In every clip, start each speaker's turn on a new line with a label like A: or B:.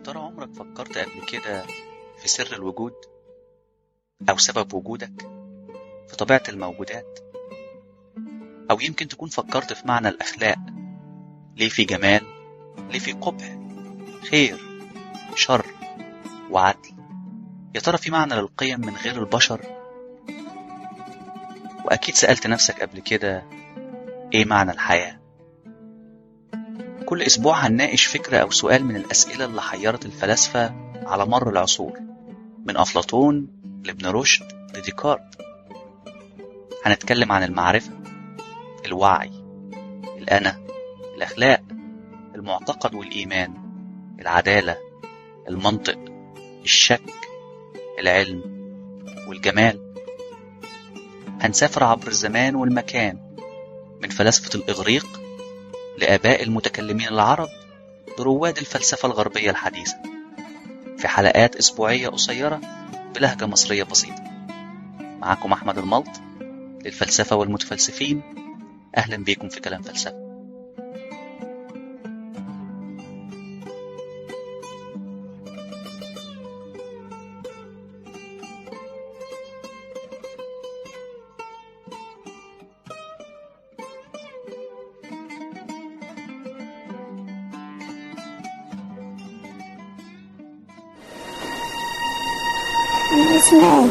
A: ترى عمرك فكرت قبل كده في سر الوجود أو سبب وجودك، في طبيعة الموجودات؟ أو يمكن تكون فكرت في معنى الأخلاق، ليه في جمال، ليه في قبح، خير، شر وعدل؟ يا ترى في معنى للقيم من غير البشر؟ وأكيد سألت نفسك قبل كده إيه معنى الحياة؟ كل أسبوع هنناقش فكرة أو سؤال من الأسئلة اللي حيرت الفلاسفة على مر العصور، من أفلاطون لابن رشد لديكارت. هنتكلم عن المعرفة، الوعي، الأنا، الأخلاق، المعتقد والإيمان، العدالة، المنطق، الشك، العلم والجمال. هنسافر عبر الزمان والمكان، من فلاسفة الإغريق لآباء المتكلمين العرب لرواد الفلسفة الغربية الحديثة، في حلقات أسبوعية قصيرة بلهجة مصرية بسيطة. معكم أحمد الملط للفلسفة والمتفلسفين. أهلا بيكم في كلام فلسفة.
B: اسمعي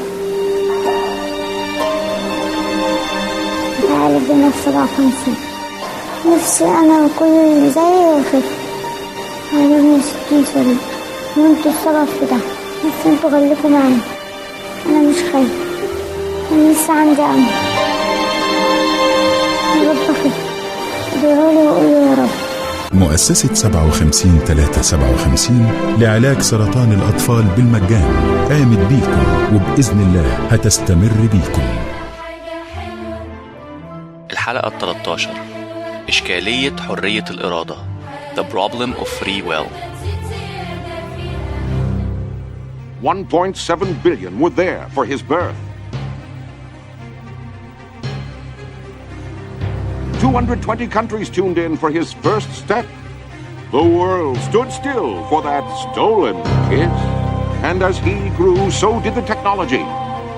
B: تعالي بنا في 57. نفسي أنا وكل اللي زيي وخف عجبني 60 سنة وانتوا السبب في ده، بس انتوا خليكوا معايا، أنا مش خايف، أنا لسه عندي أمل. يا رب خف، ادعولي وقولوا يا رب.
C: مؤسسة 57-357 لعلاج سرطان الأطفال بالمجان قامت بيكم، وبإذن الله هتستمر بيكم.
A: الحلقة 13: إشكالية حرية الإرادة. The problem of free will.
D: 1.7 billion were there for his birth. 220 countries tuned in for his first step. The world stood still for that stolen kiss. And as he grew, so did the technology.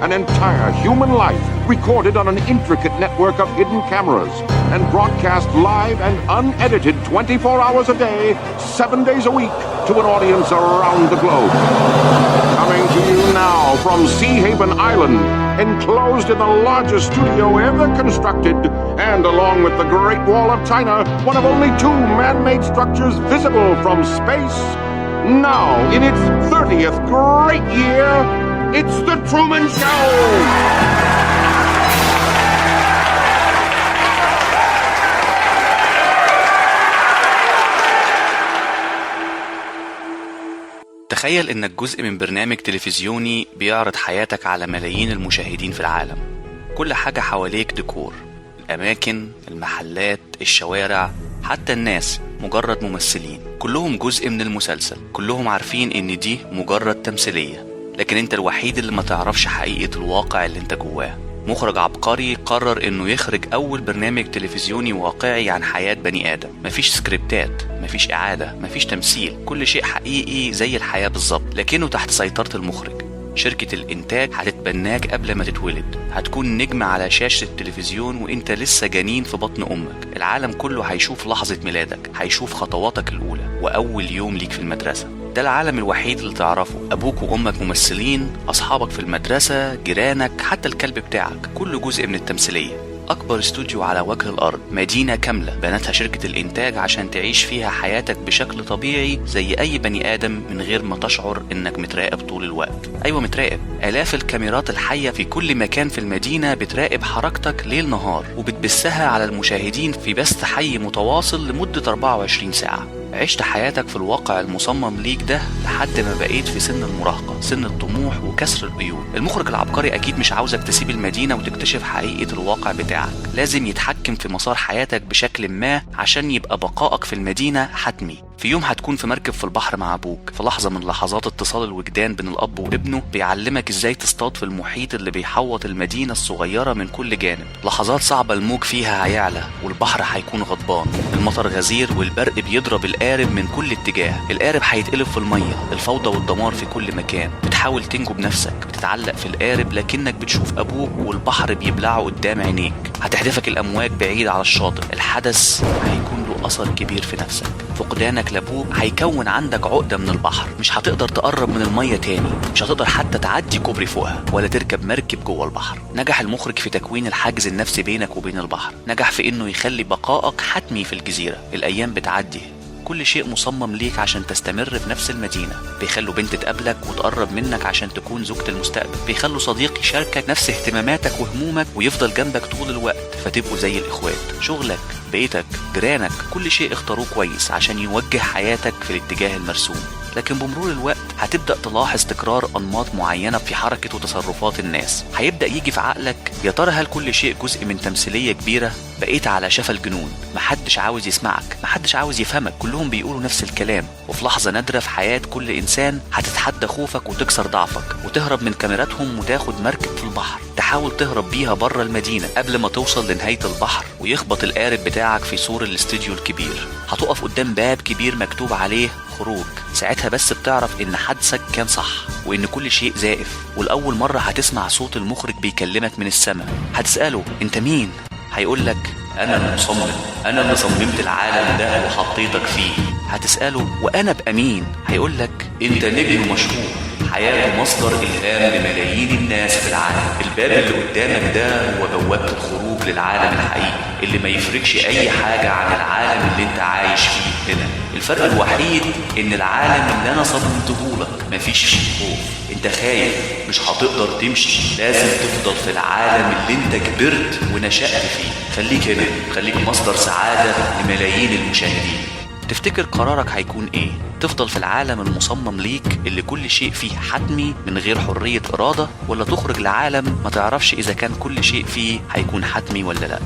D: An entire human life recorded on an intricate network of hidden cameras and broadcast live and unedited 24 hours a day, 7 days a week, to an audience around the globe. Coming to you now from Sea Haven Island, enclosed in the largest studio ever constructed, and along with the Great Wall of China, one of only 2 man-made structures visible from space. Now, in its 30th great year, it's The Truman Show!
A: تخيل إنك جزء من برنامج تلفزيوني بيعرض حياتك على ملايين المشاهدين في العالم. كل حاجة حواليك ديكور، الأماكن، المحلات، الشوارع، حتى الناس مجرد ممثلين، كلهم جزء من المسلسل، كلهم عارفين إن دي مجرد تمثيلية، لكن أنت الوحيد اللي ما تعرفش حقيقة الواقع اللي أنت جواه. مخرج عبقري قرر إنه يخرج أول برنامج تلفزيوني واقعي عن حياة بني آدم. مفيش سكريبتات، مفيش إعادة، مفيش تمثيل، كل شيء حقيقي زي الحياة بالظبط، لكنه تحت سيطرة المخرج. شركة الإنتاج هتتبناك قبل ما تتولد، هتكون نجم على شاشة التلفزيون وإنت لسه جنين في بطن أمك. العالم كله هيشوف لحظة ميلادك، هيشوف خطواتك الأولى وأول يوم ليك في المدرسة. ده العالم الوحيد اللي تعرفه. أبوك وأمك ممثلين، أصحابك في المدرسة، جيرانك، حتى الكلب بتاعك، كله جزء من التمثيلية. أكبر استوديو على وجه الأرض، مدينة كاملة بنتها شركة الإنتاج عشان تعيش فيها حياتك بشكل طبيعي زي أي بني آدم، من غير ما تشعر إنك متراقب طول الوقت. أيوة متراقب. آلاف الكاميرات الحية في كل مكان في المدينة بتراقب حركتك ليل نهار، وبتبثها على المشاهدين في بث حي متواصل لمدة 24 ساعة. عشت حياتك في الواقع المصمم ليك ده لحد ما بقيت في سن المراهقة، سن الطموح وكسر القيود. المخرج العبقري أكيد مش عاوزك تسيب المدينة وتكتشف حقيقة الواقع بتاعك. لازم يتحكم في مسار حياتك بشكل ما عشان يبقى بقائك في المدينة حتمي. في يوم هتكون في مركب في البحر مع ابوك، في لحظة من لحظات اتصال الوجدان بين الاب وابنه بيعلمك ازاي تصطاد في المحيط اللي بيحوط المدينة الصغيرة من كل جانب. لحظات صعبة الموج فيها هيعلى والبحر هيكون غضبان، المطر غزير والبرق بيضرب القارب من كل اتجاه، القارب هيتقلب في المية، الفوضى والدمار في كل مكان. بتحاول تنجو بنفسك، بتتعلق في القارب لكنك بتشوف ابوك والبحر بيبلعه قدام عينيك. هتحدفك الامواج بعيد على الشاطئ، الحدث هيكون له اثر كبير في نفسك. فقدانك لابوك هيكون عندك عقدة من البحر، مش هتقدر تقرب من المية تاني، مش هتقدر حتى تعدي كوبري فوقها ولا تركب مركب جوه البحر. نجح المخرج في تكوين الحاجز النفسي بينك وبين البحر، نجح في انه يخلي بقائك حتمي في الجزيرة. الايام بتعدي، كل شيء مصمم ليك عشان تستمر في نفس المدينة. بيخلوا بنت تقابلك وتقرب منك عشان تكون زوجة المستقبل، بيخلوا صديق يشاركك نفس اهتماماتك وهمومك ويفضل جنبك طول الوقت فتبقوا زي الإخوات. شغلك، بيتك، جيرانك، كل شيء اختاروه كويس عشان يوجه حياتك في الاتجاه المرسوم. لكن بمرور الوقت هتبدأ تلاحظ تكرار أنماط معينة في حركة وتصرفات الناس. هيبدأ يجي في عقلك يا ترى هل كل شيء جزء من تمثيلية كبيرة؟ بقيت على شفا الجنون، محدش عاوز يسمعك، محدش عاوز يفهمك، كلهم بيقولوا نفس الكلام. وفي لحظة نادرة في حياة كل إنسان هتتحدى خوفك وتكسر ضعفك وتهرب من كاميراتهم وتاخد مركب في البحر، تحاول تهرب بيها بره المدينة قبل ما توصل لنهاية البحر ويخبط القارب بتاعك في سور الاستوديو الكبير. هتقف قدام باب كبير مكتوب عليه خروج. ساعتها بس بتعرف ان حدسك كان صح وان كل شيء زائف، والأول مرة هتسمع صوت المخرج بيكلمك من السماء. هتسأله انت مين؟ هيقولك انا المصمم، انا اللي صممت العالم ده وحطيتك فيه. هتسأله وانا ابقى مين؟ هيقولك انت نجم مشهور، حياته مصدر إلهام لملايين الناس في العالم. الباب اللي قدامك ده هو بوابة الخروج للعالم الحقيقي اللي ما يفرقش أي حاجة عن العالم اللي انت عايش فيه هنا. الفرق الوحيد إن العالم اللي أنا صممتهولك مفيش فيه خوف. انت خايف، مش هتقدر تمشي، لازم تفضل في العالم اللي انت كبرت ونشأت فيه. خليك هنا، خليك مصدر سعادة لملايين المشاهدين. تفتكر قرارك هيكون ايه؟ تفضل في العالم المصمم ليك اللي كل شيء فيه حتمي من غير حرية إرادة، ولا تخرج لعالم ما تعرفش إذا كان كل شيء فيه هيكون حتمي ولا لأ؟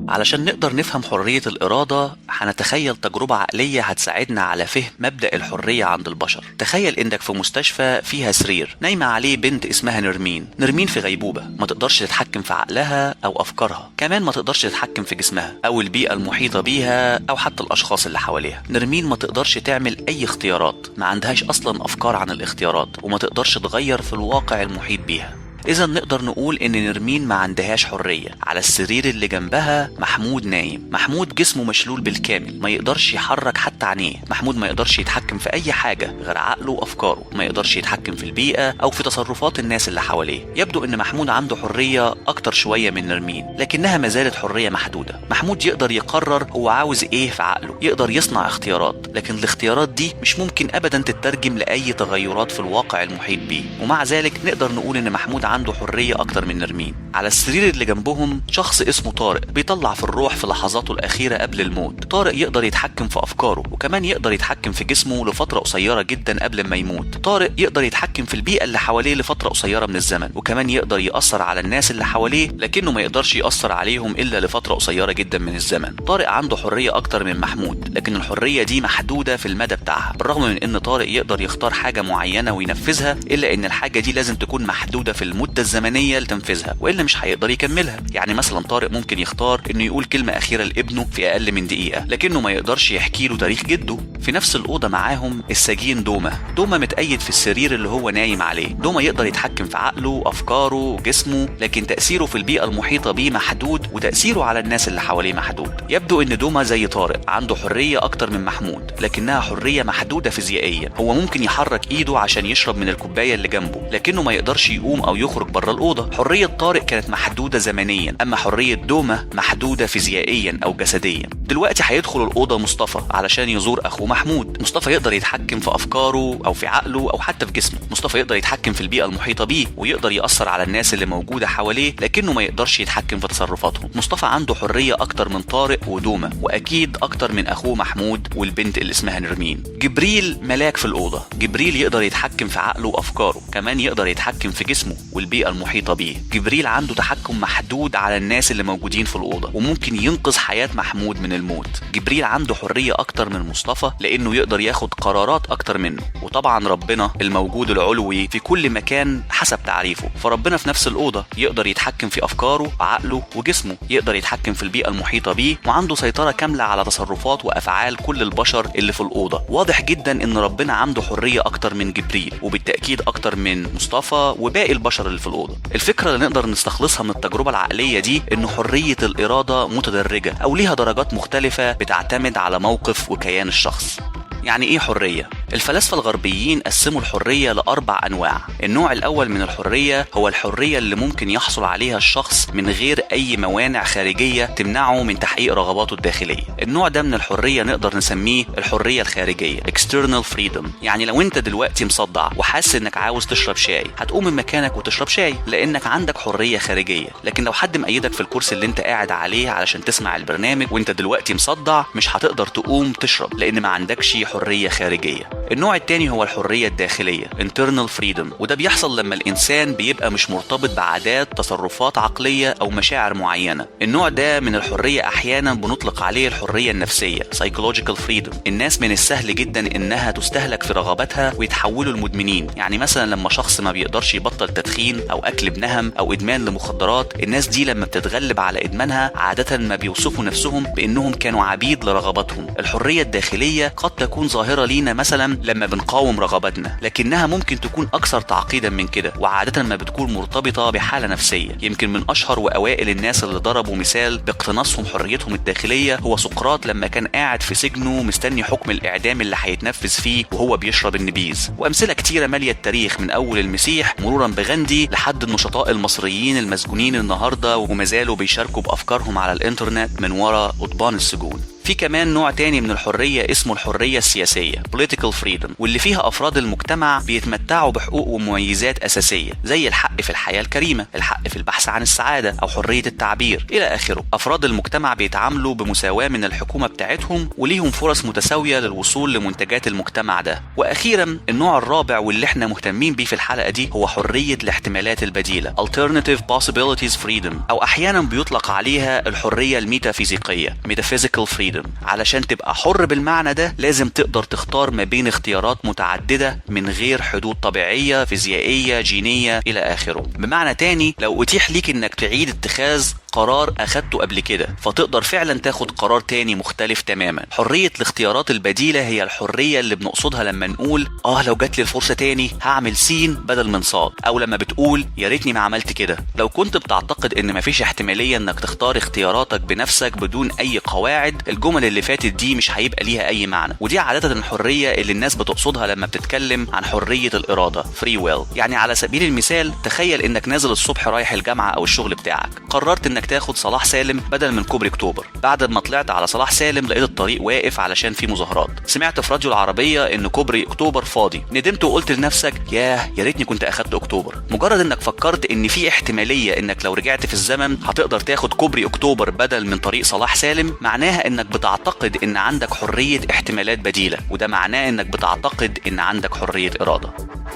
A: علشان نقدر نفهم حرية الإرادة هنتخيل تجربة عقلية هتساعدنا على فهم مبدأ الحرية عند البشر. تخيل إنك في مستشفى فيها سرير نايمة عليه بنت اسمها نرمين. نرمين في غيبوبة، ما تقدرش تتحكم في عقلها أو أفكارها، كمان ما تقدرش تتحكم في جسمها أو البيئة المحيطة بيها أو حتى الأشخاص اللي حواليها. نرمين ما تقدرش تعمل أي اختيارات، ما عندهاش أصلا أفكار عن الاختيارات، وما تقدرش تغير في الواقع المحيط بيها. إذا نقدر نقول إن نرمين ما عندهاش حرية. على السرير اللي جنبها محمود نايم. محمود جسمه مشلول بالكامل، ما يقدرش يحرك حتى عينيه. محمود ما يقدرش يتحكم في أي حاجة غير عقله وأفكاره، ما يقدرش يتحكم في البيئة أو في تصرفات الناس اللي حواليه. يبدو إن محمود عنده حرية أكتر شوية من نرمين، لكنها ما زالت حرية محدودة. محمود يقدر يقرر هو عاوز إيه في عقله، يقدر يصنع اختيارات، لكن الاختيارات دي مش ممكن أبدا تترجم لأي تغيرات في الواقع المحيط بيه. ومع ذلك نقدر نقول إن محمود عنده حرية أكتر من نرمين. على السرير اللي جنبهم شخص اسمه طارق بيطلع في الروح في لحظاته الأخيرة قبل الموت. طارق يقدر يتحكم في أفكاره، وكمان يقدر يتحكم في جسمه لفترة قصيرة جدا قبل ما يموت. طارق يقدر يتحكم في البيئة اللي حواليه لفترة قصيرة من الزمن، وكمان يقدر يأثر على الناس اللي حواليه، لكنه ما يقدرش يأثر عليهم إلا لفترة قصيرة جدا من الزمن. طارق عنده حرية أكتر من محمود، لكن الحرية دي محدودة في المدى بتاعها. بالرغم من إن طارق يقدر يختار حاجة معينة وينفذها، إلا إن الحاجة دي لازم تكون محدودة في المدة الزمنية لتنفيذها، وإلا مش هيقدر يكملها. يعني مثلا طارق ممكن يختار إنه يقول كلمة أخيرة لابنه في أقل من دقيقة، لكنه ما يقدرش يحكي له تاريخ جده. في نفس الأوضة معاهم السجين دوما متقيد في السرير اللي هو نايم عليه. دوما يقدر يتحكم في عقله، أفكاره وجسمه، لكن تأثيره في البيئة المحيطة بيه محدود، وتأثيره على الناس اللي حواليه محدود. يبدو إن دوما زي طارق عنده حرية أكتر من محمود، لكنها حرية محدودة فيزيائيا. هو ممكن يحرك إيده عشان يشرب من الكوباية اللي جنبه، لكنه ما يقدرش يقوم أو يخرج بره الأوضة. حرية طارق كانت محدودة زمنيا، أما حرية دومة محدودة فيزيائيا أو جسديا. دلوقتي هيدخل الأوضة مصطفى علشان يزور أخوه محمود. مصطفى يقدر يتحكم في أفكاره أو في عقله أو حتى في جسمه. مصطفى يقدر يتحكم في البيئة المحيطة بيه ويقدر يأثر على الناس اللي موجودة حواليه، لكنه ما يقدرش يتحكم في تصرفاتهم. مصطفى عنده حرية أكتر من طارق ودومة، وأكيد أكتر من أخوه محمود والبنت اللي اسمها نرمين. جبريل ملاك في الأوضة. جبريل يقدر يتحكم في عقله وأفكاره، كمان يقدر يتحكم في جسمه والبيئة المحيطة بيه. جبريل عنده تحكم محدود على الناس اللي موجودين في الأوضة وممكن ينقذ حياة محمود من الموت. جبريل عنده حرية أكتر من مصطفى لأنه يقدر ياخد قرارات أكتر منه. وطبعا ربنا الموجود العلوي في كل مكان حسب تعريفه، فربنا في نفس الأوضة يقدر يتحكم في أفكاره وعقله وجسمه، يقدر يتحكم في البيئة المحيطة بيه، وعنده سيطرة كاملة على تصرفات وأفعال كل البشر اللي في الأوضة. واضح جدا إن ربنا عنده حرية أكتر من جبريل، وبالتأكيد أكتر من مصطفى وباقي البشر اللي في الأوضة. الفكرة اللي نقدر نستخلصها من التجربة العقلية دي إن حرية الإرادة متدرجة أو ليها درجات مختلفة بتعتمد على موقف وكيان الشخص. يعني ايه حرية؟ الفلاسفة الغربيين قسموا الحرية ل4 أنواع. النوع الأول من الحرية هو الحرية اللي ممكن يحصل عليها الشخص من غير أي موانع خارجية تمنعه من تحقيق رغباته الداخلية. النوع ده من الحرية نقدر نسميه الحرية الخارجية external freedom. يعني لو انت دلوقتي مصدع وحاسس انك عاوز تشرب شاي، هتقوم من مكانك وتشرب شاي لأنك عندك حرية خارجية. لكن لو حد مقيدك في الكرسي اللي انت قاعد عليه علشان تسمع البرنامج وانت دلوقتي مصدع، مش هتقدر تقوم تشرب لأن ما عندكش حرية خارجية. النوع الثاني هو الحرية الداخلية internal freedom، وده بيحصل لما الإنسان بيبقى مش مرتبط بعادات، تصرفات عقلية أو مشاعر معينة. النوع ده من الحرية أحيانا بنطلق عليه الحرية النفسية psychological freedom. الناس من السهل جدا إنها تستهلك في رغباتها ويتحولوا المدمنين. يعني مثلا لما شخص ما بيقدرش يبطل تدخين أو أكل بنهم أو إدمان لمخدرات، الناس دي لما بتتغلب على إدمانها عادة ما بيوصفوا نفسهم بأنهم كانوا عبيد لرغباتهم. الحرية الداخلية قد تكون ظاهرة لينا مثلا لما بنقاوم رغباتنا، لكنها ممكن تكون أكثر تعقيدا من كده، وعادة ما بتكون مرتبطة بحالة نفسية. يمكن من أشهر وأوائل الناس اللي ضربوا مثال باقتناصهم حريتهم الداخلية هو سقراط لما كان قاعد في سجنه مستني حكم الإعدام اللي هيتنفذ فيه وهو بيشرب النبيذ. وأمثلة كتيرة مالية التاريخ من أول المسيح مرورا بغاندي لحد النشطاء المصريين المسجونين النهاردة وما زالوا بيشاركوا بأفكارهم على الإنترنت من وراء قضبان السجون. في كمان نوع تاني من الحرية اسمه الحرية السياسية political freedom، واللي فيها أفراد المجتمع بيتمتعوا بحقوق ومميزات أساسية زي الحق في الحياة الكريمة، الحق في البحث عن السعادة أو حرية التعبير إلى آخره. أفراد المجتمع بيتعاملوا بمساواة من الحكومة بتاعتهم وليهم فرص متساوية للوصول لمنتجات المجتمع ده. وأخيرا النوع الرابع واللي احنا مهتمين بيه في الحلقة دي هو حرية الاحتمالات البديلة alternative possibilities freedom، أو أحيانا بيطلق عليها الحرية الميتافيزيقية metaphysical freedom. علشان تبقى حر بالمعنى ده لازم تقدر تختار ما بين اختيارات متعددة من غير حدود طبيعية فيزيائية جينية إلى آخره. بمعنى تاني، لو أتيح ليك إنك تعيد اتخاذ قرار أخدته قبل كده فتقدر فعلا تاخد قرار تاني مختلف تماما. حرية الاختيارات البديلة هي الحرية اللي بنقصدها لما نقول لو جات لي الفرصة تاني هعمل سين بدل من صاد، أو لما بتقول يا ريتني ما عملت كده. لو كنت بتعتقد إن مفيش احتمالية إنك تختار اختياراتك بنفسك بدون أي قواعد، الجمل اللي فاتت دي مش هيبقى ليها أي معنى. ودي عادة الحرية اللي الناس بتقصدها لما بتتكلم عن حرية الإرادة free will. يعني على سبيل المثال، تخيل إنك نازل الصبح رايح الجامعة أو الشغل بتاعك، قررت إنك تاخد صلاح سالم بدل من كوبري اكتوبر. بعد ما طلعت على صلاح سالم لقيت الطريق واقف علشان في مظاهرات. سمعت في راديو العربية ان كوبري اكتوبر فاضي، ندمت وقلت لنفسك يا ريتني كنت اخدت اكتوبر. مجرد انك فكرت ان في احتمالية انك لو رجعت في الزمن هتقدر تاخد كوبري اكتوبر بدل من طريق صلاح سالم، معناها انك بتعتقد ان عندك حرية احتمالات بديلة، وده معناه انك بتعتقد ان عندك حرية إرادة.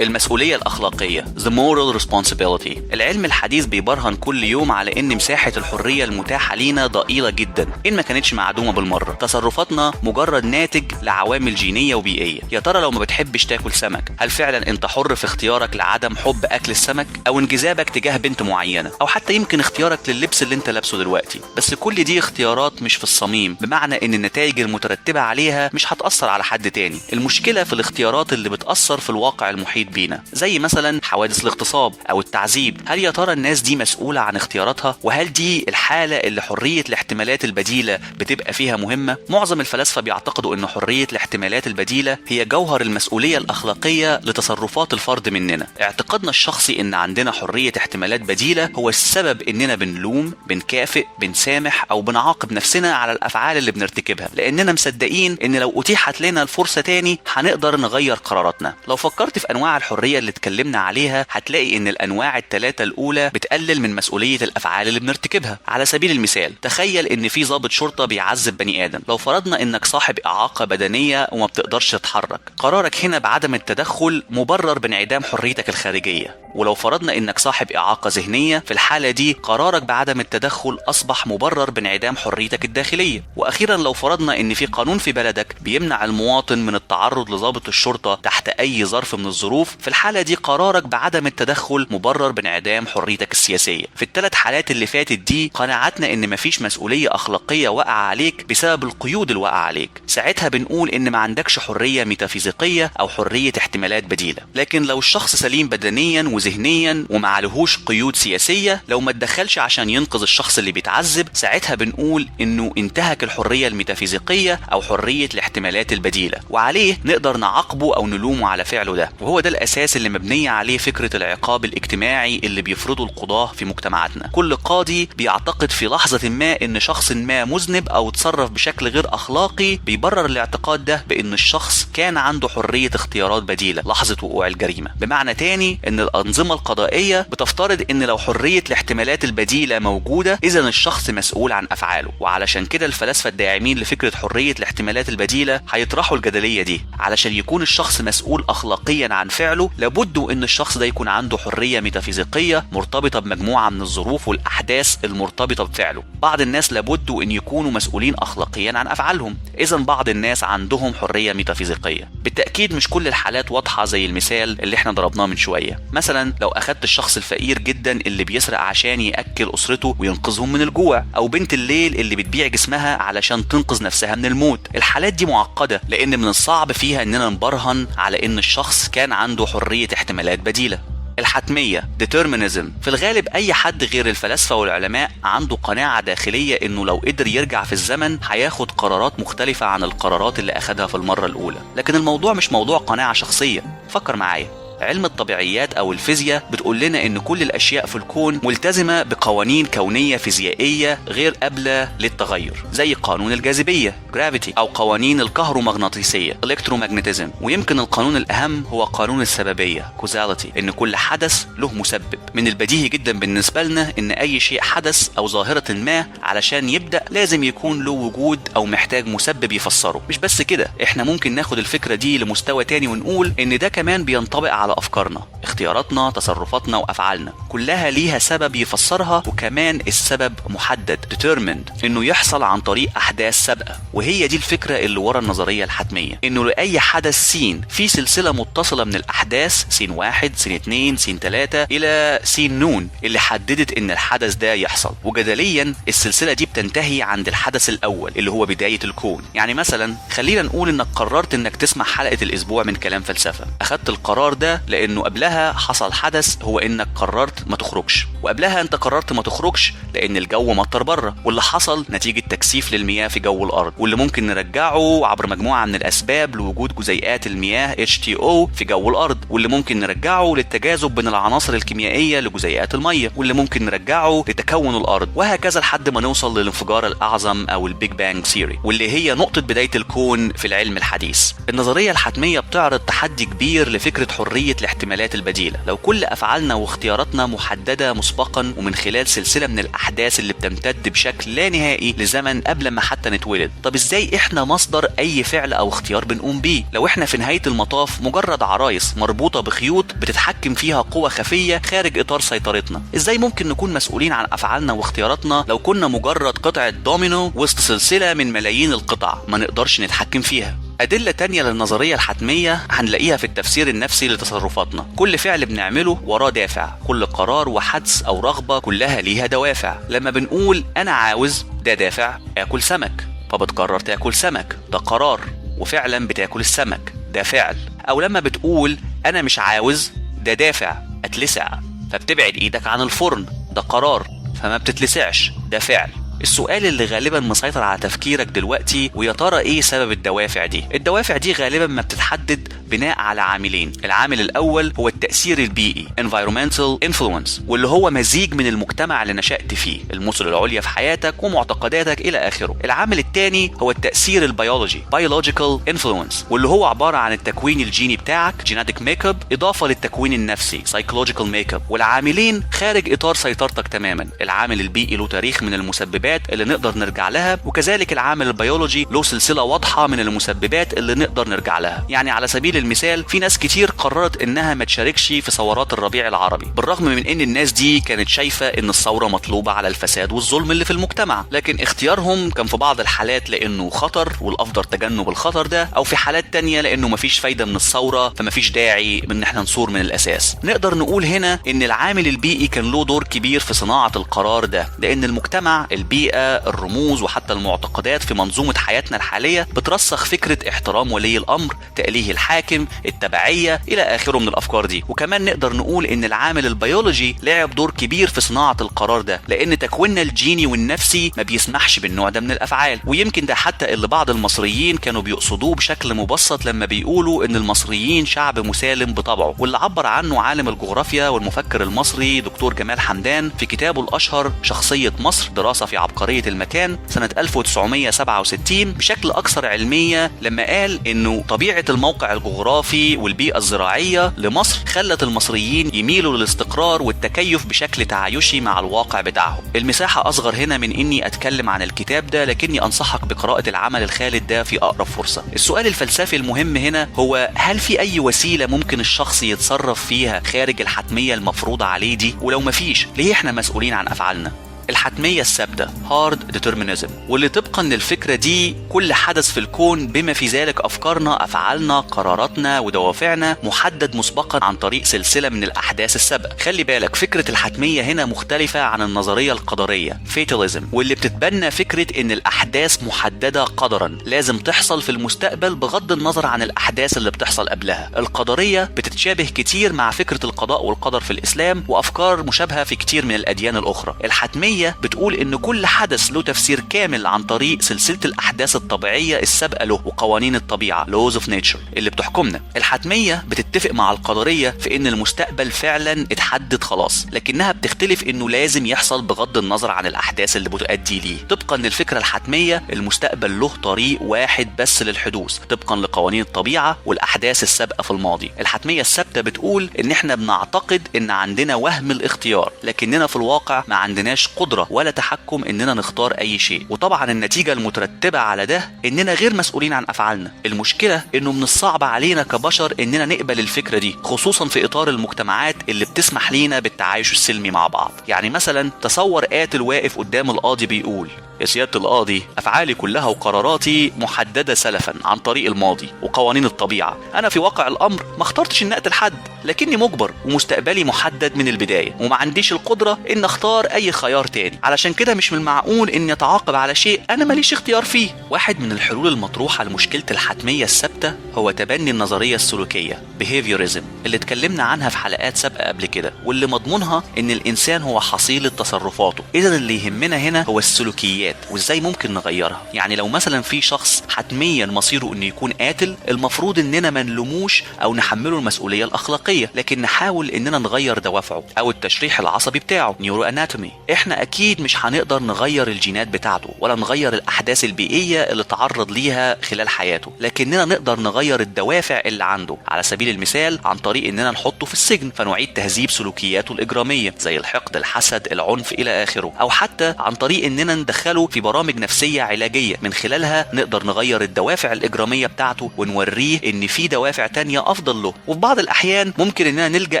A: المسؤولية الأخلاقية the moral responsibility. العلم الحديث بيبرهن كل يوم على ان مساحة الحرية المتاحة لينا ضئيلة جدا إن ما كانتش معدومة بالمرة. تصرفاتنا مجرد ناتج لعوامل جينية وبيئية. يا ترى لو ما بتحبش تاكل سمك، هل فعلا انت حر في اختيارك لعدم حب أكل السمك، أو انجذابك تجاه بنت معينة، أو حتى يمكن اختيارك لللبس اللي انت لابسه دلوقتي؟ بس كل دي اختيارات مش في الصميم، بمعنى ان النتائج المترتبة عليها مش هتأثر على حد تاني. المشكلة في الاختيارات اللي بتأثر في الواقع المحيط بينا، زي مثلا حوادث الاغتصاب أو التعذيب. هل يا ترى الناس دي مسؤولة عن اختياراتها؟ وهل دي الحالة اللي حرية الاحتمالات البديلة بتبقى فيها مهمة؟ معظم الفلاسفة بيعتقدوا ان حرية الاحتمالات البديلة هي جوهر المسؤولية الأخلاقية لتصرفات الفرد مننا. اعتقادنا الشخصي ان عندنا حرية احتمالات بديلة هو السبب اننا بنلوم، بنكافئ، بنسامح او بنعاقب نفسنا على الافعال اللي بنرتكبها، لاننا مصدقين ان لو اتيحت لنا الفرصة تاني هنقدر نغير قراراتنا. لو فكرت في انواع الحرية اللي اتكلمنا عليها هتلاقي ان الانواع الثلاثة الاولى بتقلل من مسؤولية الافعال اللي بنرتكبها. على سبيل المثال، تخيل ان في ضابط شرطة بيعذب بني ادم. لو فرضنا انك صاحب اعاقة بدنية وما بتقدرش تتحرك، قرارك هنا بعدم التدخل مبرر بانعدام حريتك الخارجية. ولو فرضنا انك صاحب اعاقة ذهنية، في الحالة دي قرارك بعدم التدخل اصبح مبرر بانعدام حريتك الداخلية. واخيرا لو فرضنا ان في قانون في بلدك بيمنع المواطن من التعرض لضابط الشرطة تحت اي ظرف من الظروف، في الحالة دي قرارك بعدم التدخل مبرر بانعدام حريتك السياسية. في الثلاث حالات اللي فاتت دي قناعتنا ان مفيش مسؤولية اخلاقية واقعة عليك بسبب القيود الواقعة عليك. ساعتها بنقول ان ما عندكش حرية ميتافيزيقية او حرية احتمالات بديلة. لكن لو الشخص سليم بدنيا وذهنيا وما عليهوش قيود سياسية، لو ما تدخلش عشان ينقذ الشخص اللي بيتعذب، ساعتها بنقول انه انتهك الحرية الميتافيزيقية او حرية الاحتمالات البديلة، وعليه نقدر نعاقبه او نلومه على فعله ده. وهو ده الاساس اللي مبنية عليه فكرة العقاب الاجتماعي اللي بيفرضه القضاة في مجتمعاتنا. كل قاضي بيعتقد في لحظة ما ان شخص ما مذنب او تصرف بشكل غير اخلاقي، بيبرر الاعتقاد ده بان الشخص كان عنده حرية اختيارات بديلة لحظة وقوع الجريمة. بمعنى تاني ان الانظمة القضائية بتفترض ان لو حرية الاحتمالات البديلة موجودة، اذا الشخص مسؤول عن افعاله. وعلشان كده الفلاسفة الداعمين لفكرة حرية الاحتمالات البديلة هيطرحوا الجدلية دي. علشان يكون الشخص مسؤول اخلاقيا عن فعله، لابد ان الشخص ده يكون عنده حرية ميتافيزيقية مرتبطة بمجموعة من الظروف والاحداث المرتبطة بفعله. بعض الناس لابد ان يكونوا مسؤولين اخلاقيا عن افعالهم، اذا بعض الناس عندهم حرية ميتافيزيقية. بالتأكيد مش كل الحالات واضحة زي المثال اللي احنا ضربناه من شوية. مثلا لو اخدت الشخص الفقير جدا اللي بيسرق عشان يأكل اسرته وينقذهم من الجوع، او بنت الليل اللي بتبيع جسمها علشان تنقذ نفسها من الموت، الحالات دي معقدة لان من الصعب فيها اننا نبرهن على ان الشخص كان عنده حرية احتمالات بديلة. الحتمية determinism، في الغالب أي حد غير الفلاسفة والعلماء عنده قناعة داخلية إنه لو قدر يرجع في الزمن هياخد قرارات مختلفة عن القرارات اللي أخدها في المرة الأولى. لكن الموضوع مش موضوع قناعة شخصية. فكر معايا، علم الطبيعيات أو الفيزياء بتقول لنا إن كل الأشياء في الكون ملتزمة بقوانين كونية فيزيائية غير قابلة للتغير، زي قانون الجاذبية gravity أو قوانين الكهرومغناطيسية electromagnetism. ويمكن القانون الأهم هو قانون السببية causality، إن كل حدث له مسبب. من البديهي جدا بالنسبة لنا إن أي شيء حدث أو ظاهرة ما علشان يبدأ لازم يكون له وجود أو محتاج مسبب يفسره. مش بس كده، إحنا ممكن ناخد الفكرة دي لمستوى تاني ونقول إن ده كمان بينطبق على أفكارنا، اختياراتنا، تصرفاتنا وأفعالنا، كلها ليها سبب يفسرها، وكمان السبب محدد determined إنه يحصل عن طريق أحداث سابقة. وهي دي الفكرة اللي ورا النظرية الحتمية، إنه لأي حدث سين في سلسلة متصلة من الأحداث سين 1 سين 2 سين 3 إلى سين نون اللي حددت إن الحدث ده يحصل. وجدليا السلسلة دي بتنتهي عند الحدث الأول اللي هو بداية الكون. يعني مثلا خلينا نقول إنك قررت إنك تسمع حلقة الأسبوع من كلام فلسفة. أخدت القرار ده لأنه قبلها حصل حدث هو إنك قررت ما تخرجش، وقبلها أنت قررت ما تخرجش لأن الجو مطر بره، واللي حصل نتيجة تكثيف للمياه في جو الأرض، واللي ممكن نرجعه عبر مجموعة من الأسباب لوجود جزيئات المياه H2O في جو الأرض، واللي ممكن نرجعه للتجاذب بين العناصر الكيميائية لجزيئات المية، واللي ممكن نرجعه لتكون الأرض، وهكذا لحد ما نوصل للانفجار الأعظم أو البيج بانج ثيوري، واللي هي نقطة بداية الكون في العلم الحديث. النظرية الحتمية بتعرض تحدي كبير لفكرة حرية الاحتمالات البديلة. لو كل أفعالنا واختياراتنا محددة مسبقا ومن خلال سلسلة من الأحداث اللي بتمتد بشكل لا نهائي لزمن قبل ما حتى نتولد، طب ازاي احنا مصدر أي فعل أو اختيار بنقوم بيه؟ لو احنا في نهاية المطاف مجرد عرايس مربوطة بخيوط بتتحكم فيها قوة خفية خارج إطار سيطرتنا، ازاي ممكن نكون مسؤولين عن أفعالنا واختياراتنا لو كنا مجرد قطعة دومينو وسط سلسلة من ملايين القطع ما نقدرش نتحكم فيها؟ أدلة تانية للنظرية الحتمية هنلاقيها في التفسير النفسي لتصرفاتنا. كل فعل بنعمله وراه دافع، كل قرار وحدث أو رغبة كلها ليها دوافع. لما بنقول أنا عاوز، ده دافع آكل سمك، فبتقرر تاكل سمك، ده قرار وفعلا بتاكل السمك، ده فعل. أو لما بتقول أنا مش عاوز، ده دافع أتلسع، فبتبعد إيدك عن الفرن، ده قرار فما بتتلسعش، ده فعل. السؤال اللي غالبا مسيطر على تفكيرك دلوقتي، ويا ترى ايه سبب الدوافع دي؟ الدوافع دي غالبا ما بتتحدد بناء على عاملين. العامل الاول هو التأثير البيئي environmental influence، واللي هو مزيج من المجتمع اللي نشأت فيه، المثل العليا في حياتك ومعتقداتك الى اخره. العامل الثاني هو التأثير البيولوجي biological influence، واللي هو عبارة عن التكوين الجيني بتاعك genetic makeup اضافة للتكوين النفسي psychological makeup. والعاملين خارج اطار سيطرتك تماما. العامل البيئي له تاريخ من المسببات اللي نقدر نرجع لها، وكذلك العامل البيولوجي له سلسلة واضحة من المسببات اللي نقدر نرجع لها. يعني على سبيل المثال في ناس كتير قررت انها ما تشاركش في ثورات الربيع العربي، بالرغم من ان الناس دي كانت شايفة ان الثورة مطلوبة على الفساد والظلم اللي في المجتمع، لكن اختيارهم كان في بعض الحالات لانه خطر والافضل تجنب الخطر ده، او في حالات تانية لانه مفيش فايدة من الثورة فمفيش داعي ان احنا نصور من الاساس. نقدر نقول هنا ان العامل البيئي كان له دور كبير في صناعة القرار ده، لان المجتمع البيئي الرموز وحتى المعتقدات في منظومة حياتنا الحالية بترسخ فكرة احترام ولي الأمر، تأليه الحاكم، التبعية إلى آخره من الأفكار دي. وكمان نقدر نقول إن العامل البيولوجي لعب دور كبير في صناعة القرار ده، لأن تكويننا الجيني والنفسي ما بيسمحش بالنوع ده من الأفعال. ويمكن ده حتى اللي بعض المصريين كانوا بيقصدوه بشكل مبسط لما بيقولوا إن المصريين شعب مسالم بطبعه، واللي عبر عنه عالم الجغرافيا والمفكر المصري دكتور جمال حمدان في كتابه الأشهر شخصية مصر، دراسة في عبقرية المكان سنة 1967 بشكل أكثر علمية، لما قال إنه طبيعة الموقع الجغرافي والبيئة الزراعية لمصر خلت المصريين يميلوا للاستقرار والتكيف بشكل تعايشي مع الواقع بتاعهم. المساحة أصغر هنا من إني أتكلم عن الكتاب ده، لكني أنصحك بقراءة العمل الخالد ده في أقرب فرصة. السؤال الفلسفي المهم هنا هو هل في أي وسيلة ممكن الشخص يتصرف فيها خارج الحتمية المفروضة عليه دي؟ ولو مفيش، ليه إحنا مسؤولين عن أفعالنا؟ الحتمية الثابتة hard determinism، واللي طبقا للفكرة دي كل حدث في الكون بما في ذلك أفكارنا، أفعالنا، قراراتنا ودوافعنا محدد مسبقا عن طريق سلسلة من الأحداث السابقة. خلي بالك فكرة الحتمية هنا مختلفة عن النظرية القدرية fatalism، واللي بتتبنى فكرة إن الأحداث محددة قدرا لازم تحصل في المستقبل بغض النظر عن الأحداث اللي بتحصل قبلها. القدرية بتتشابه كتير مع فكرة القضاء والقدر في الإسلام وأفكار مشابهة في كتير من الأديان الأخرى. الحتمية بتقول ان كل حدث له تفسير كامل عن طريق سلسلة الاحداث الطبيعية السابقة له وقوانين الطبيعة laws of nature اللي بتحكمنا. الحتمية بتتفق مع القدرية في ان المستقبل فعلا اتحدد خلاص، لكنها بتختلف انه لازم يحصل بغض النظر عن الاحداث اللي بتؤدي ليه. طبقا للفكرة الحتمية المستقبل له طريق واحد بس للحدوث طبقا لقوانين الطبيعة والاحداث السابقة في الماضي. الحتمية الثابتة بتقول ان احنا بنعتقد ان عندنا وهم الاختيار، لكننا في الواقع ما عندناش قدرة ولا تحكم اننا نختار اي شيء. وطبعا النتيجة المترتبة على ده اننا غير مسؤولين عن افعالنا. المشكلة انه من الصعب علينا كبشر اننا نقبل الفكرة دي، خصوصا في اطار المجتمعات اللي بتسمح لينا بالتعايش السلمي مع بعض. يعني مثلا تصور قاتل واقف قدام القاضي بيقول: يا سيادة القاضي، أفعالي كلها وقراراتي محددة سلفا عن طريق الماضي وقوانين الطبيعة. أنا في واقع الأمر ما اخترتش إن أقتل حد، لكني مجبر ومستقبلي محدد من البداية، وما عنديش القدرة إن أختار أي خيار تاني. علشان كده مش من المعقول إن يتعاقب على شيء أنا ماليش اختيار فيه. واحد من الحلول المطروحة لمشكلة الحتمية الثابتة هو تبني النظرية السلوكية behaviorism اللي اتكلمنا عنها في حلقات سابقة قبل كده، واللي مضمونها إن الإنسان هو حصيلة تصرفاته. إذن اللي يهمنا هنا هو السلوكيات وازاي ممكن نغيرها. يعني لو مثلا في شخص حتميا مصيره انه يكون قاتل، المفروض اننا ما نلوموش او نحمله المسؤوليه الاخلاقيه، لكن نحاول اننا نغير دوافعه او التشريح العصبي بتاعه نيورو اناتومي. احنا اكيد مش هنقدر نغير الجينات بتاعته ولا نغير الاحداث البيئيه اللي تعرض ليها خلال حياته، لكننا نقدر نغير الدوافع اللي عنده. على سبيل المثال عن طريق اننا نحطه في السجن فنعيد تهذيب سلوكياته الاجراميه زي الحقد، الحسد، العنف الى اخره، او حتى عن طريق اننا ندخله في برامج نفسية علاجية من خلالها نقدر نغير الدوافع الإجرامية بتاعته ونوريه إن في دوافع تانية أفضل له. وفي بعض الأحيان ممكن إننا نلجأ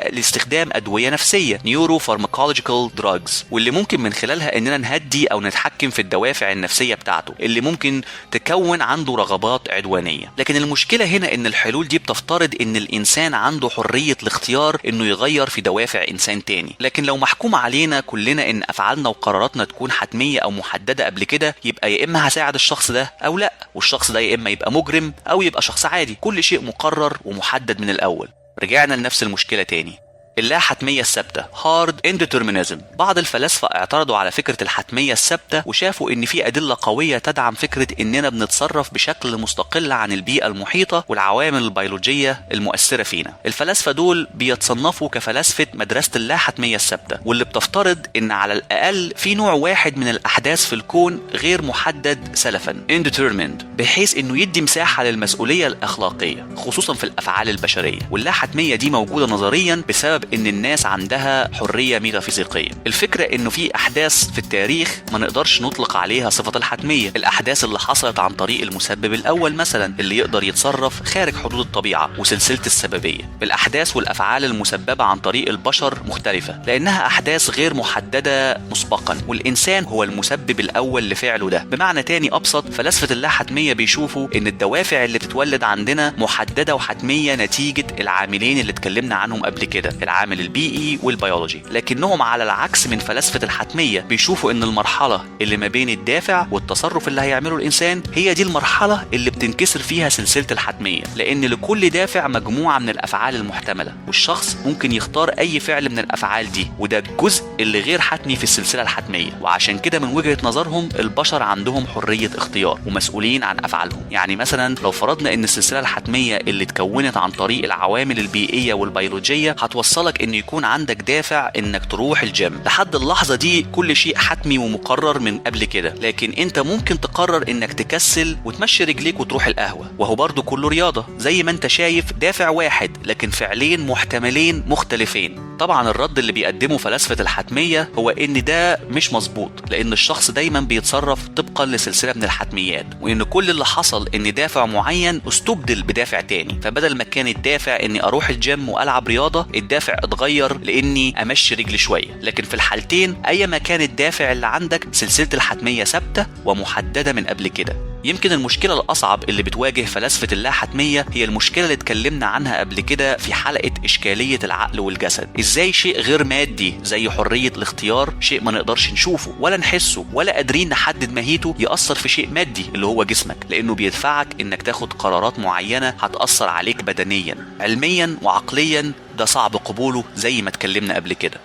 A: لاستخدام أدوية نفسية neuropharmacological drugs، واللي ممكن من خلالها إننا نهدي أو نتحكم في الدوافع النفسية بتاعته اللي ممكن تكون عنده رغبات عدوانية. لكن المشكلة هنا إن الحلول دي بتفترض إن الإنسان عنده حرية الاختيار إنه يغير في دوافع إنسان تاني. لكن لو محكوم علينا كلنا إن أفعالنا وقراراتنا تكون حتمية أو محددة قبل كده، يبقى يا اما هساعد الشخص ده او لا، والشخص ده يا اما يبقى مجرم او يبقى شخص عادي. كل شيء مقرر ومحدد من الاول. رجعنا لنفس المشكلة تاني، اللا حتمية الثابتة hard indeterminism. بعض الفلاسفة اعترضوا على فكرة الحتمية الثابتة وشافوا ان في ادلة قوية تدعم فكرة اننا بنتصرف بشكل مستقل عن البيئة المحيطة والعوامل البيولوجية المؤثرة فينا. الفلاسفة دول بيتصنفوا كفلاسفة مدرسة اللا حتمية الثابتة، واللي بتفترض ان على الاقل في نوع واحد من الاحداث في الكون غير محدد سلفا indetermined، بحيث انه يدي مساحة للمسؤولية الاخلاقية خصوصا في الافعال البشرية. واللا حتمية دي موجودة نظريا بسبب ان الناس عندها حرية ميتافيزيقية. الفكرة انه في احداث في التاريخ ما نقدرش نطلق عليها صفة الحتمية، الاحداث اللي حصلت عن طريق المسبب الاول مثلا اللي يقدر يتصرف خارج حدود الطبيعة وسلسلة السببية. الاحداث والافعال المسببة عن طريق البشر مختلفة لانها احداث غير محددة مسبقا، والانسان هو المسبب الاول لفعله ده. بمعنى تاني ابسط، فلاسفة اللا حتمية بيشوفوا ان الدوافع اللي بتتولد عندنا محددة وحتمية نتيجة العاملين اللي اتكلمنا عنهم قبل كده، العامل البيئي والبيولوجي. لكنهم على العكس من فلاسفة الحتمية بيشوفوا ان المرحلة اللي ما بين الدافع والتصرف اللي هيعمله الانسان هي دي المرحلة اللي بتنكسر فيها سلسلة الحتمية، لان لكل دافع مجموعة من الافعال المحتملة، والشخص ممكن يختار اي فعل من الافعال دي، وده الجزء اللي غير حتمي في السلسلة الحتمية. وعشان كده من وجهة نظرهم البشر عندهم حرية اختيار ومسؤولين عن افعالهم. يعني مثلا لو فرضنا ان السلسلة الحتمية اللي اتكونت عن طريق العوامل البيئية والبيولوجية هتوصلك ان يكون عندك دافع انك تروح الجيم، لحد اللحظة دي كل شيء حتمي ومقرر من قبل كده، لكن انت ممكن تقرر انك تكسل وتمشي رجليك وتروح القهوة، وهو برضو كله رياضة. زي ما انت شايف دافع واحد لكن فعلين محتملين مختلفين. طبعا الرد اللي بيقدمه فلاسفة الحتمية هو ان ده مش مظبوط، لان الشخص دايما بيتصرف طبقا لسلسلة من الحتميات، وان كل اللي حصل ان دافع معين استبدل بدافع تاني. فبدل ما كان الدافع اني اروح الجيم والعب رياضة، الدافع اتغير لاني امشي رجلي شوية. لكن في الحالتين اي ما كان الدافع اللي عندك سلسلة الحتمية ثابتة ومحددة من قبل كده. يمكن المشكلة الأصعب اللي بتواجه فلاسفة اللا حتمية هي المشكلة اللي اتكلمنا عنها قبل كده في حلقة إشكالية العقل والجسد. إزاي شيء غير مادي زي حرية الاختيار، شيء ما نقدرش نشوفه ولا نحسه ولا قادرين نحدد ماهيته، يأثر في شيء مادي اللي هو جسمك، لأنه بيدفعك إنك تاخد قرارات معينة هتأثر عليك بدنيا، علميا وعقليا. ده صعب قبوله زي ما اتكلمنا قبل كده.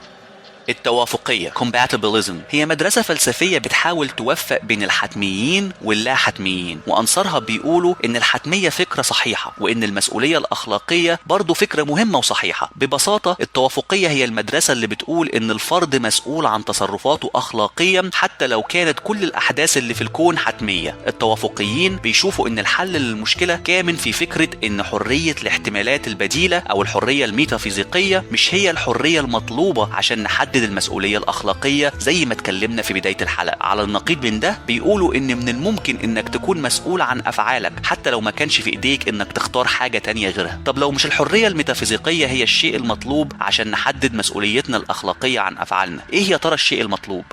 A: التوافقية compatibilism هي مدرسة فلسفية بتحاول توفق بين الحتميين واللا حتميين، وأنصارها بيقولوا إن الحتمية فكرة صحيحة وإن المسؤولية الأخلاقية برضو فكرة مهمة وصحيحة. ببساطة التوافقية هي المدرسة اللي بتقول إن الفرد مسؤول عن تصرفاته أخلاقيا حتى لو كانت كل الأحداث اللي في الكون حتمية. التوافقيين بيشوفوا إن الحل للمشكلة كامن في فكرة إن حرية الاحتمالات البديلة أو الحرية الميتافيزيقية مش هي الحرية المطلوبة عشان نحدد المسؤولية الأخلاقية زي ما اتكلمنا في بداية الحلقة. على النقيض من ده بيقولوا إن من الممكن إنك تكون مسؤول عن أفعالك حتى لو ما كانش في إيديك إنك تختار حاجة تانية غيرها. طب لو مش الحرية الميتافيزيقية هي الشيء المطلوب عشان نحدد مسؤوليتنا الأخلاقية عن أفعالنا، إيه يا ترى الشيء المطلوب؟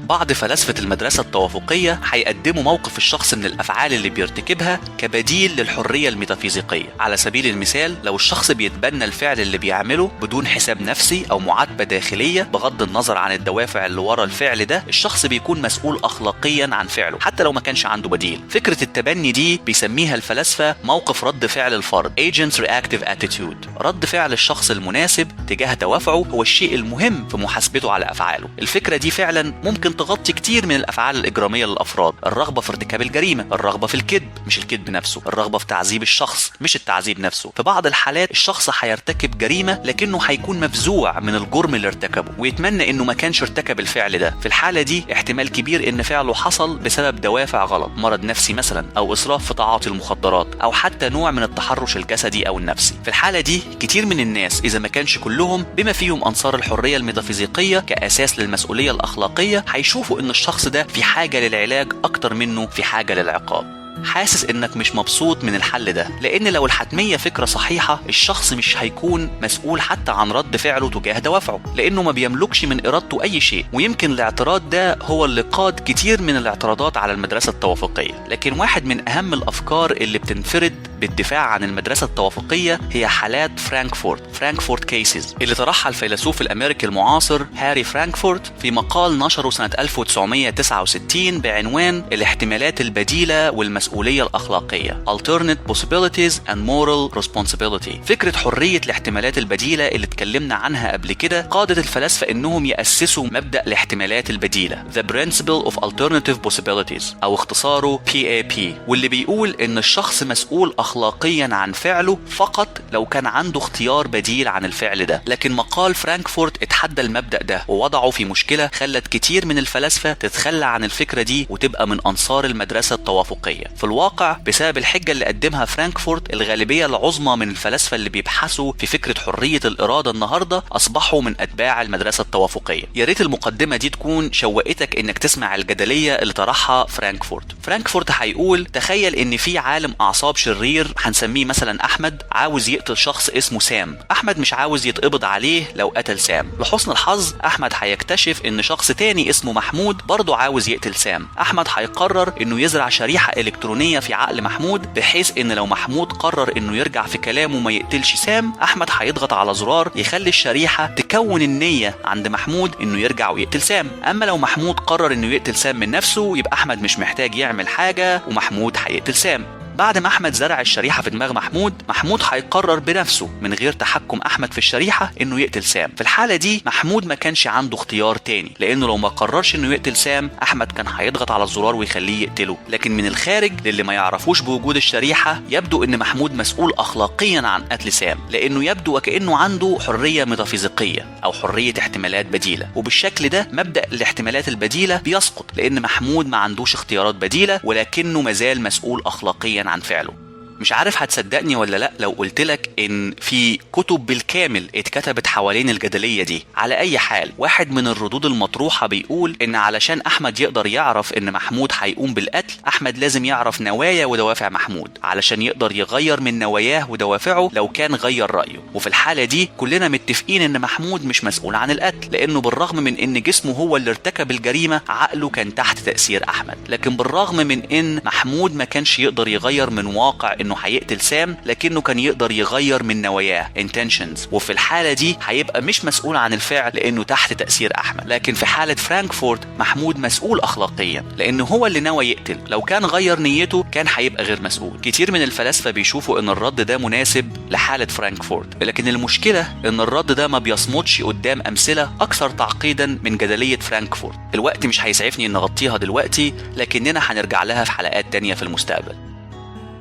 A: بعض فلاسفة المدرسة التوافقية هيقدموا موقف الشخص من الأفعال اللي بيرتكبها كبديل للحرية الميتافيزيقية. على سبيل المثال لو الشخص بيتبنى الفعل اللي بيعمله بدون حساب نفسي أو معاتبة داخلية بغض النظر عن الدوافع اللي ورا الفعل ده، الشخص بيكون مسؤول أخلاقيا عن فعله حتى لو ما كانش عنده بديل. فكرة التبني دي بيسميها الفلاسفة موقف رد فعل الفرد Agent's Reactive Attitude. رد فعل الشخص المناسب تجاه دوافعه هو الشيء المهم في محاسبته على أفعاله. الفكرة دي فعلا ممكن تغطي كتير من الأفعال الإجرامية للأفراد، الرغبة في ارتكاب الجريمة، الرغبة في الكذب مش الكذب نفسه، الرغبة في تعذيب الشخص مش التعذيب نفسه. في بعض الحالات الشخص هيرتكب جريمة لكنه هيكون مفزوع من الجرم اللي ارتكبه ويتمنى انه ما كانش ارتكب الفعل ده. في الحالة دي احتمال كبير ان فعله حصل بسبب دوافع غلط، مرض نفسي مثلا او اسراف في تعاطي المخدرات او حتى نوع من التحرش الجسدي او النفسي. في الحالة دي كتير من الناس اذا ما كانش كلهم بما فيهم انصار الحرية الميتافيزيقية كاساس للمسؤولية الاخلاقية هيشوفوا ان الشخص ده في حاجة للعلاج اكتر منه في حاجة للعقاب. حاسس انك مش مبسوط من الحل ده، لان لو الحتمية فكرة صحيحة الشخص مش هيكون مسؤول حتى عن رد فعله تجاه دوافعه، لانه ما بيملكش من ارادته اي شيء. ويمكن الاعتراض ده هو اللي قاد كتير من الاعتراضات على المدرسة التوافقية. لكن واحد من اهم الافكار اللي بتنفرد بالدفاع عن المدرسة التوافقية هي حالات فرانكفورت كيسز، اللي طرحها الفيلسوف الأمريكي المعاصر هاري فرانكفورت في مقال نشره سنة 1969 بعنوان الاحتمالات البديلة والمسؤولية الأخلاقية Alternate Possibilities and Moral Responsibility. فكرة حرية الاحتمالات البديلة اللي اتكلمنا عنها قبل كده قادت الفلاسفة إنهم يأسسوا مبدأ الاحتمالات البديلة The Principle of Alternative Possibilities أو اختصاره PAP، واللي بيقول إن الشخص مسؤول أخلاقيا عن فعله فقط لو كان عنده اختيار بديل عن الفعل ده. لكن مقال فرانكفورت اتحدى المبدأ ده ووضعه في مشكلة خلت كتير من الفلاسفة تتخلى عن الفكرة دي وتبقى من أنصار المدرسة التوافقية. في الواقع بسبب الحجة اللي قدمها فرانكفورت الغالبية العظمى من الفلاسفة اللي بيبحثوا في فكرة حرية الإرادة النهاردة أصبحوا من أتباع المدرسة التوافقية. يا ريت المقدمة دي تكون شوقتك إنك تسمع الجدلية اللي طرحها فرانكفورت هيقول تخيل إن في عالم أعصاب شرير هنسميه مثلا أحمد عاوز يقتل شخص اسمه سام. أحمد مش عاوز يتقبض عليه لو قتل سام. لحسن الحظ أحمد هيكتشف إن شخص تاني اسمه محمود برضه عاوز يقتل سام. أحمد هيقرر إنه يزرع شريحة إلكترونية في عقل محمود بحيث إن لو محمود قرر إنه يرجع في كلامه ما يقتلش سام، أحمد هيضغط على زرار يخلي الشريحة تكون النية عند محمود إنه يرجع ويقتل سام. أما لو محمود قرر إنه يقتل سام من نفسه يبقى أحمد مش محتاج يعمل حاجة ومحمود هيقتل سام. بعد ما أحمد زرع الشريحة في دماغ محمود هيقرر بنفسه من غير تحكم أحمد في الشريحة إنه يقتل سام. في الحالة دي محمود ما كانش عنده اختيار تاني، لأنه لو ما قررش إنه يقتل سام أحمد كان هيضغط على الزرار ويخليه يقتله. لكن من الخارج للي ما يعرفوش بوجود الشريحة يبدو إن محمود مسؤول أخلاقيا عن قتل سام، لأنه يبدو وكأنه عنده حرية ميتافيزيقية أو حرية احتمالات بديلة. وبالشكل ده مبدأ الاحتمالات البديلة بيسقط، لأن محمود ما عندوش اختيارات بديلة ولكنه مازال مسؤول أخلاقيا عن فعله. مش عارف هتصدقني ولا لا لو قلتلك ان في كتب بالكامل اتكتبت حوالين الجدلية دي. على اي حال واحد من الردود المطروحة بيقول ان علشان احمد يقدر يعرف ان محمود هيقوم بالقتل احمد لازم يعرف نوايا ودوافع محمود علشان يقدر يغير من نواياه ودوافعه لو كان غير رأيه. وفي الحالة دي كلنا متفقين ان محمود مش مسؤول عن القتل، لانه بالرغم من ان جسمه هو اللي ارتكب الجريمة عقله كان تحت تأثير احمد. لكن بالرغم من ان محمود ما كانش يقدر يغير من واقع انه هيقتل سام، لكنه كان يقدر يغير من نواياه intentions، وفي الحالة دي هيبقى مش مسؤول عن الفعل لانه تحت تأثير احمد. لكن في حالة فرانكفورت محمود مسؤول اخلاقيا لانه هو اللي نوى يقتل، لو كان غير نيته كان هيبقى غير مسؤول. كتير من الفلاسفة بيشوفوا ان الرد ده مناسب لحالة فرانكفورت، لكن المشكلة ان الرد ده ما بيصمدش قدام امثلة اكثر تعقيدا من جدلية فرانكفورت. الوقت مش هيسعفني ان اغطيها دلوقتي، لكننا هنرجع لها في حلقات تانية في المستقبل.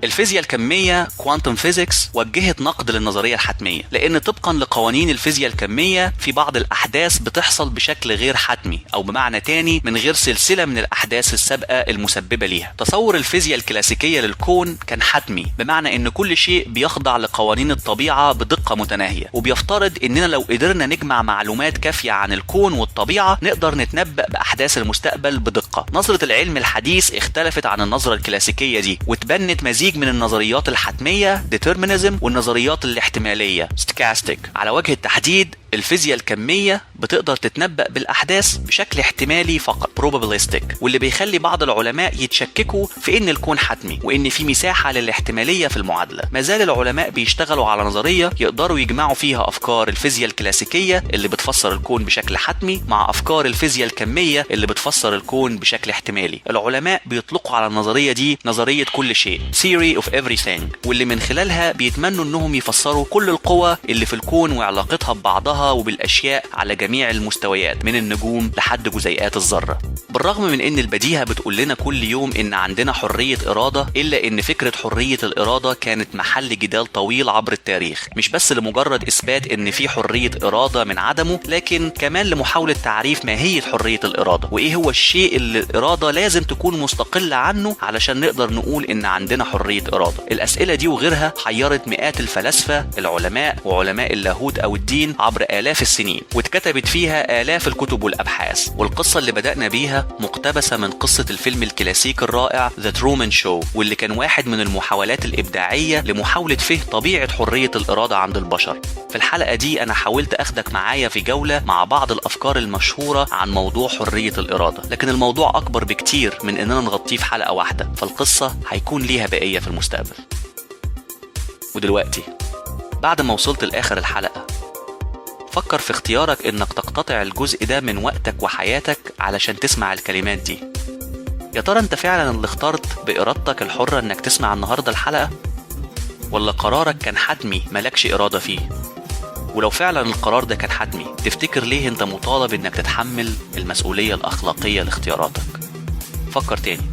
A: الفيزياء الكمية كوانتم فيزيكس وجهت نقد للنظرية الحتمية، لأن طبقا لقوانين الفيزياء الكمية في بعض الأحداث بتحصل بشكل غير حتمي، أو بمعنى تاني من غير سلسلة من الأحداث السابقة المسببة ليها. تصور الفيزياء الكلاسيكية للكون كان حتمي، بمعنى أن كل شيء بيخضع لقوانين الطبيعة بدقة متناهية، وبيفترض أننا لو قدرنا نجمع معلومات كافية عن الكون والطبيعة نقدر نتنبأ بأحداث المستقبل بدقة. نظرة العلم الحديث اختلفت عن النظرة الكلاسيكية دي، وتبنت مزيج من النظريات الحتمية determinism والنظريات الاحتمالية stochastic. على وجه التحديد الفيزياء الكمية بتقدر تتنبأ بالأحداث بشكل احتمالي فقط probabilistic، واللي بيخلي بعض العلماء يتشككوا في إن الكون حتمي وإن في مساحة للاحتمالية في المعادلة. ما زال العلماء بيشتغلوا على نظرية يقدروا يجمعوا فيها أفكار الفيزياء الكلاسيكية اللي بتفسر الكون بشكل حتمي مع أفكار الفيزياء الكمية اللي بتفسر الكون بشكل احتمالي. العلماء بيطلقوا على النظرية دي نظرية كل شيء theory of everything، واللي من خلالها بيتمنوا إنهم يفسروا كل القوى اللي في الكون وعلاقتها ببعضها وبالأشياء على جميع المستويات من النجوم لحد جزيئات الذرة. بالرغم من ان البديهة بتقول لنا كل يوم ان عندنا حرية إرادة، إلا ان فكرة حرية الإرادة كانت محل جدال طويل عبر التاريخ، مش بس لمجرد إثبات ان في حرية إرادة من عدمه، لكن كمان لمحاولة تعريف ماهية حرية الإرادة وإيه هو الشيء اللي الإرادة لازم تكون مستقلة عنه علشان نقدر نقول ان عندنا حرية إرادة. الأسئلة دي وغيرها حيرت مئات الفلاسفة العلماء وعلماء اللاهوت أو الدين عبر آلاف السنين، واتكتبت فيها آلاف الكتب والأبحاث. والقصة اللي بدأنا بيها مقتبسة من قصة الفيلم الكلاسيكي الرائع The Truman Show، واللي كان واحد من المحاولات الإبداعية لمحاولة فهم طبيعة حرية الإرادة عند البشر. في الحلقة دي أنا حاولت أخدك معايا في جولة مع بعض الأفكار المشهورة عن موضوع حرية الإرادة، لكن الموضوع أكبر بكتير من إننا نغطيه في حلقة واحدة، فالقصة هيكون ليها بقية في المستقبل. ودلوقتي بعد ما وصلت لآخر الحلقة، فكر في اختيارك انك تقتطع الجزء ده من وقتك وحياتك علشان تسمع الكلمات دي. يا ترى انت فعلا اللي اخترت بإرادتك الحرة انك تسمع النهاردة الحلقة، ولا قرارك كان حتمي ملكش إرادة فيه؟ ولو فعلا القرار ده كان حتمي، تفتكر ليه انت مطالب انك تتحمل المسؤولية الأخلاقية لاختياراتك؟ فكر تاني.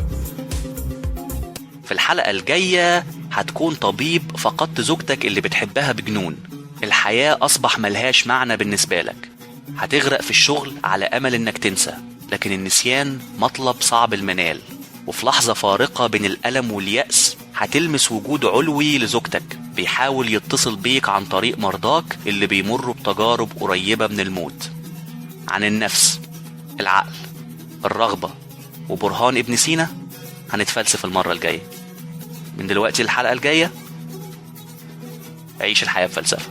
A: في الحلقة الجاية هتكون طبيب فقدت زوجتك اللي بتحبها بجنون، الحياة أصبح ملهاش معنى بالنسبة لك، هتغرق في الشغل على أمل انك تنسى، لكن النسيان مطلب صعب المنال، وفي لحظة فارقة بين الألم واليأس هتلمس وجود علوي لزوجتك بيحاول يتصل بيك عن طريق مرضاك اللي بيمروا بتجارب قريبة من الموت. عن النفس، العقل، الرغبة، وبرهان ابن سينا هنتفلسف المرة الجاية. من دلوقتي الحلقة الجاية عيش الحياة بفلسفة.